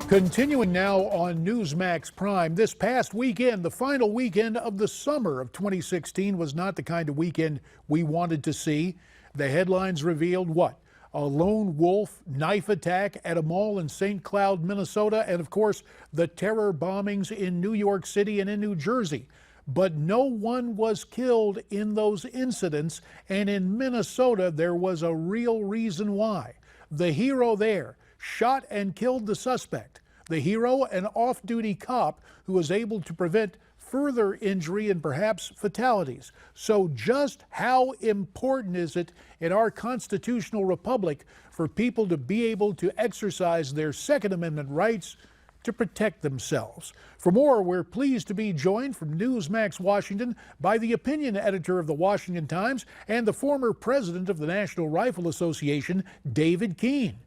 Continuing now on Newsmax Prime, this past weekend, the final weekend of the summer of 2016, was not the kind of weekend we wanted to see. The headlines revealed what? A lone wolf knife attack at a mall in St. Cloud, Minnesota, and of course, the terror bombings in New York City and in New Jersey. But no one was killed in those incidents, and in Minnesota, there was a real reason why. The hero there shot and killed the suspect. The hero, an off-duty cop who was able to prevent further injury and perhaps fatalities. So just how important is it in our constitutional republic for people to be able to exercise their Second Amendment rights to protect themselves? For more, we're pleased to be joined from Newsmax Washington by the opinion editor of the Washington Times and the former president of the National Rifle Association, David Keene.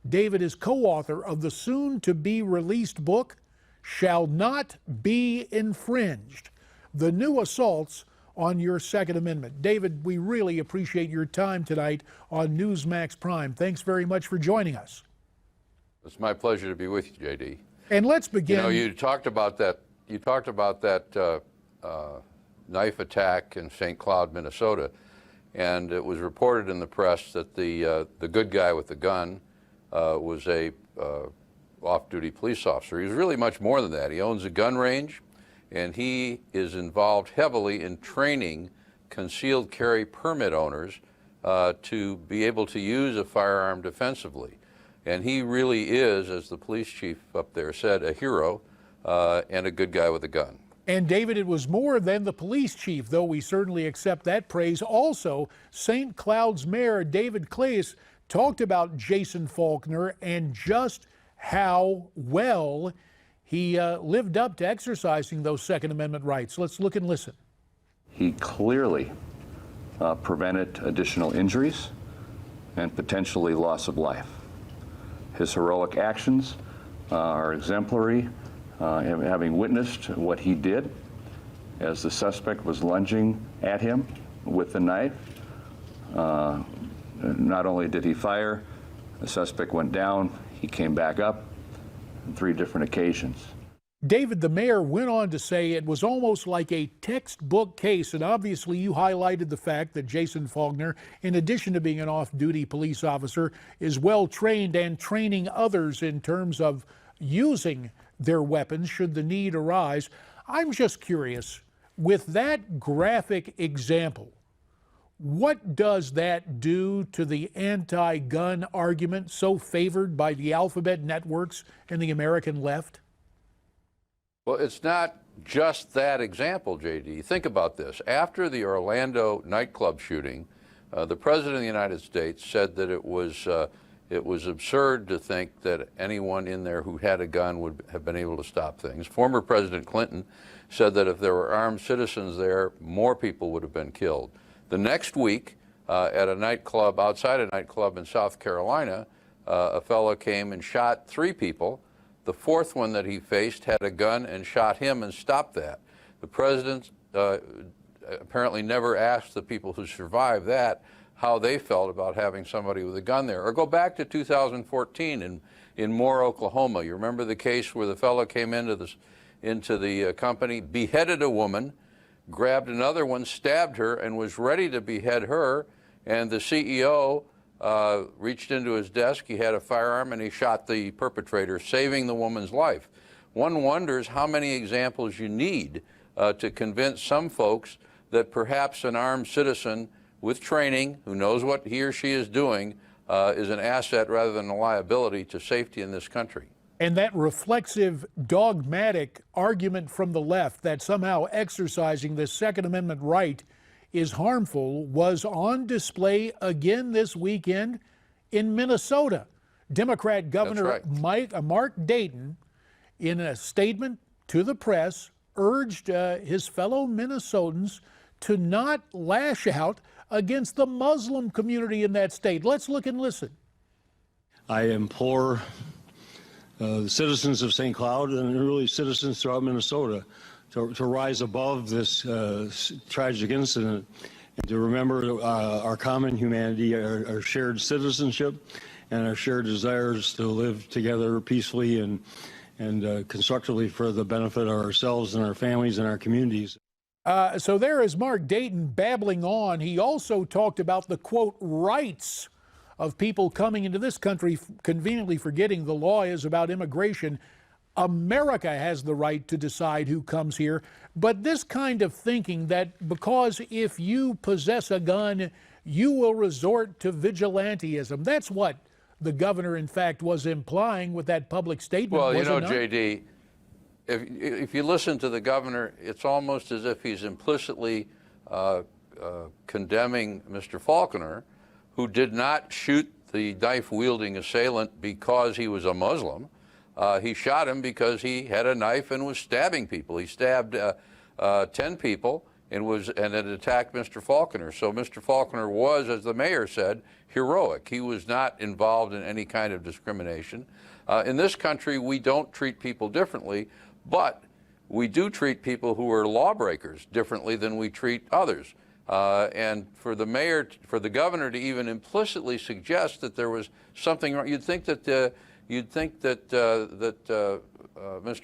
David is co-author of the soon-to-be-released book, Shall Not Be Infringed, the new assaults on your Second Amendment. David, we really appreciate your time tonight on Newsmax Prime. Thanks very much for joining us. It's my pleasure to be with you, J.D. And let's begin. You know, you talked about that knife attack in St. Cloud, Minnesota, and it was reported in the press that the good guy with the gun was a off-duty police officer. He was really much more than that. He owns a gun range, and he is involved heavily in training concealed carry permit owners to be able to use a firearm defensively. And he really is, as the police chief up there said, a hero and a good guy with a gun. And David, it was more than the police chief, though we certainly accept that praise. Also, St. Cloud's Mayor David Claes talked about Jason Faulkner and just how well he lived up to exercising those Second Amendment rights. Let's look and listen. He clearly prevented additional injuries and potentially loss of life. His heroic actions are exemplary, having witnessed what he did as the suspect was lunging at him with the knife. Not only did he fire, the suspect went down, he came back up on 3 different occasions. David, the mayor went on to say it was almost like a textbook case, and obviously you highlighted the fact that Jason Faulkner, in addition to being an off-duty police officer, is well trained and training others in terms of using their weapons should the need arise. I'm just curious, with that graphic example, what does that do to the anti-gun argument so favored by the alphabet networks and the American left? Well, it's not just that example, J.D. Think about this. After the Orlando nightclub shooting, the President of the United States said that it was absurd to think that anyone in there who had a gun would have been able to stop things. Former President Clinton said that if there were armed citizens there, more people would have been killed. The next week, at a nightclub, outside a nightclub in South Carolina, a fellow came and shot 3 people. The 4th one that he faced had a gun and shot him and stopped that. The president apparently never asked the people who survived that how they felt about having somebody with a gun there. Or go back to 2014 in Moore, Oklahoma. You remember the case where the fellow came into the company, beheaded a woman, grabbed another one, stabbed her, and was ready to behead her, and the CEO reached into his desk, he had a firearm, and he shot the perpetrator, saving the woman's life. One wonders how many examples you need to convince some folks that perhaps an armed citizen with training, who knows what he or she is doing, is an asset rather than a liability to safety in this country. And that reflexive, dogmatic argument from the left that somehow exercising the Second Amendment right is harmful was on display again this weekend in Minnesota. Democrat Governor Mark Dayton, in a statement to the press, urged his fellow Minnesotans to not lash out against the Muslim community in that state. Let's look and listen. I implore the citizens of St. Cloud and really citizens throughout Minnesota to rise above this tragic incident and to remember our common humanity, our shared citizenship, and our shared desires to live together peacefully and and constructively for the benefit of ourselves and our families and our communities. So there is Mark Dayton babbling on. He also talked about the, quote, rights of people coming into this country, conveniently forgetting the law is about immigration. America has the right to decide who comes here. But this kind of thinking that because if you possess a gun, you will resort to vigilantism, that's what the governor, in fact, was implying with that public statement. Well, you was know, it not? J.D., if you listen to the governor, it's almost as if he's implicitly condemning Mr. Faulconer, who did not shoot the knife-wielding assailant because he was a Muslim. He shot him because he had a knife and was stabbing people. He stabbed 10 people and it attacked Mr. Faulconer. So Mr. Faulconer was, as the mayor said, heroic. He was not involved in any kind of discrimination. In this country, we don't treat people differently, but we do treat people who are lawbreakers differently than we treat others. And for the mayor, for the governor to even implicitly suggest that there was something wrong, you'd think that Mr.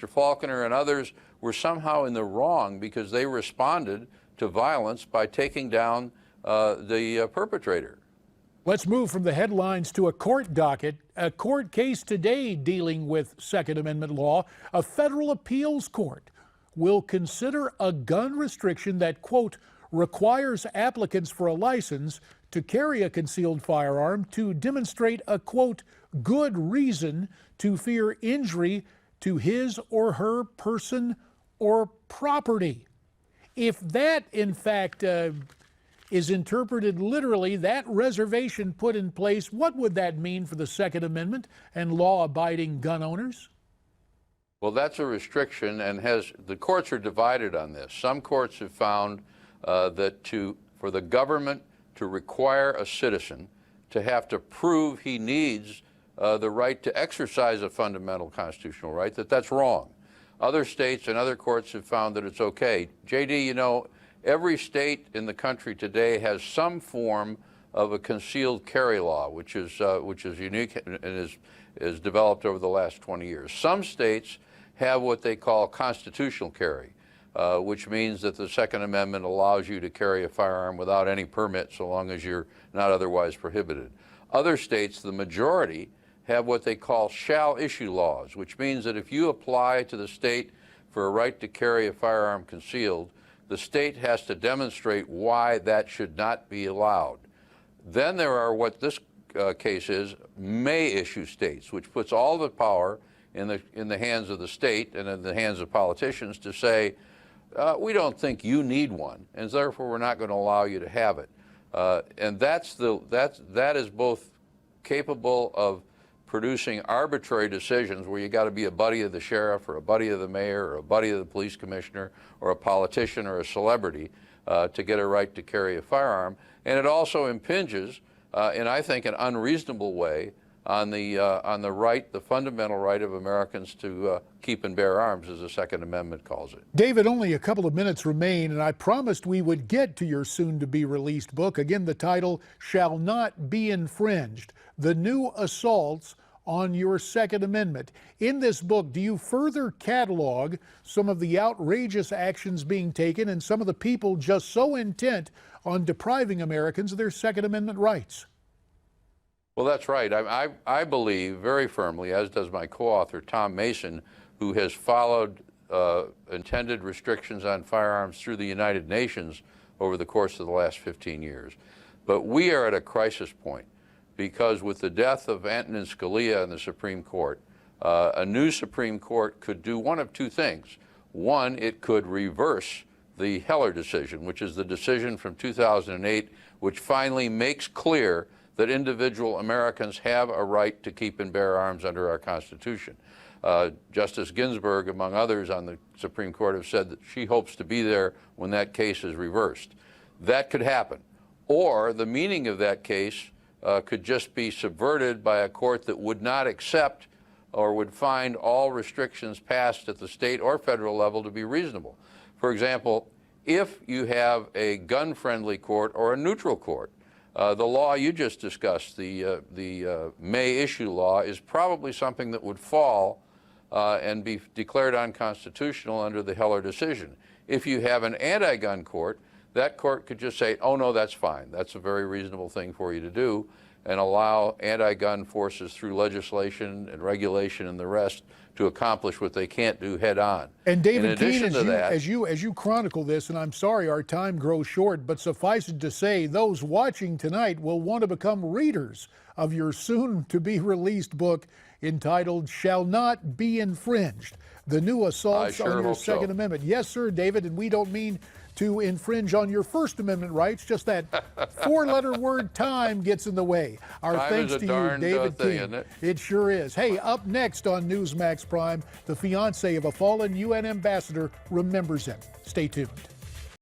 Faulconer and others were somehow in the wrong because they responded to violence by taking down the perpetrator. Let's move from the headlines to a court docket. A court case today dealing with Second Amendment law. A federal appeals court will consider a gun restriction that, quote, requires applicants for a license to carry a concealed firearm to demonstrate a, quote, good reason to fear injury to his or her person or property. If that, in fact, is interpreted literally, that reservation put in place, what would that mean for the Second Amendment and law-abiding gun owners? Well, that's a restriction, and the courts are divided on this. Some courts have found that for the government to require a citizen to have to prove he needs the right to exercise a fundamental constitutional right, that's wrong. Other states and other courts have found that it's okay. J.D., you know, every state in the country today has some form of a concealed carry law, which is unique and is developed over the last 20 years. Some states have what they call constitutional carry, which means that the Second Amendment allows you to carry a firearm without any permit so long as you're not otherwise prohibited. Other states, the majority, have what they call shall issue laws, which means that if you apply to the state for a right to carry a firearm concealed, the state has to demonstrate why that should not be allowed. Then there are what this case is, may issue states, which puts all the power in the hands of the state and in the hands of politicians to say, we don't think you need one, and therefore we're not going to allow you to have it. And that is both capable of producing arbitrary decisions where you got to be a buddy of the sheriff or a buddy of the mayor or a buddy of the police commissioner or a politician or a celebrity to get a right to carry a firearm. And it also impinges, in I think an unreasonable way, on the right, the fundamental right of Americans to keep and bear arms, as the Second Amendment calls it. David, only a couple of minutes remain, and I promised we would get to your soon-to-be-released book. Again, the title, Shall Not Be Infringed, The New Assaults on Your Second Amendment. In this book, do you further catalog some of the outrageous actions being taken and some of the people just so intent on depriving Americans of their Second Amendment rights? Well, that's right. I believe very firmly, as does my co-author Tom Mason, who has followed intended restrictions on firearms through the United Nations over the course of the last 15 years. But we are at a crisis point because with the death of Antonin Scalia in the Supreme Court, a new Supreme Court could do one of two things. One, it could reverse the Heller decision, which is the decision from 2008, which finally makes clear that individual Americans have a right to keep and bear arms under our Constitution. Justice Ginsburg, among others on the Supreme Court, have said that she hopes to be there when that case is reversed. That could happen. Or the meaning of that case could just be subverted by a court that would not accept or would find all restrictions passed at the state or federal level to be reasonable. For example, if you have a gun-friendly court or a neutral court, the law you just discussed, the may issue law, is probably something that would fall and be declared unconstitutional under the Heller decision. If you have an anti-gun court, that court could just say, oh no, that's fine. That's a very reasonable thing for you to do, and allow anti-gun forces through legislation and regulation and the rest to accomplish what they can't do head on. And David in addition Keene, to that, as you chronicle this, and I'm sorry our time grows short, but suffice it to say, those watching tonight will want to become readers of your soon-to-be-released book entitled "Shall Not Be Infringed: The New Assaults I sure on Your hope so. Second Amendment." Yes, sir, David, and we don't mean to infringe on your First Amendment rights. Just that four-letter word "time" gets in the way. Our Time thanks is a to you, darned, David thing, Keene. isn't it? It sure is. Hey, up next on Newsmax Prime, the fiancé of a fallen UN ambassador remembers him. Stay tuned.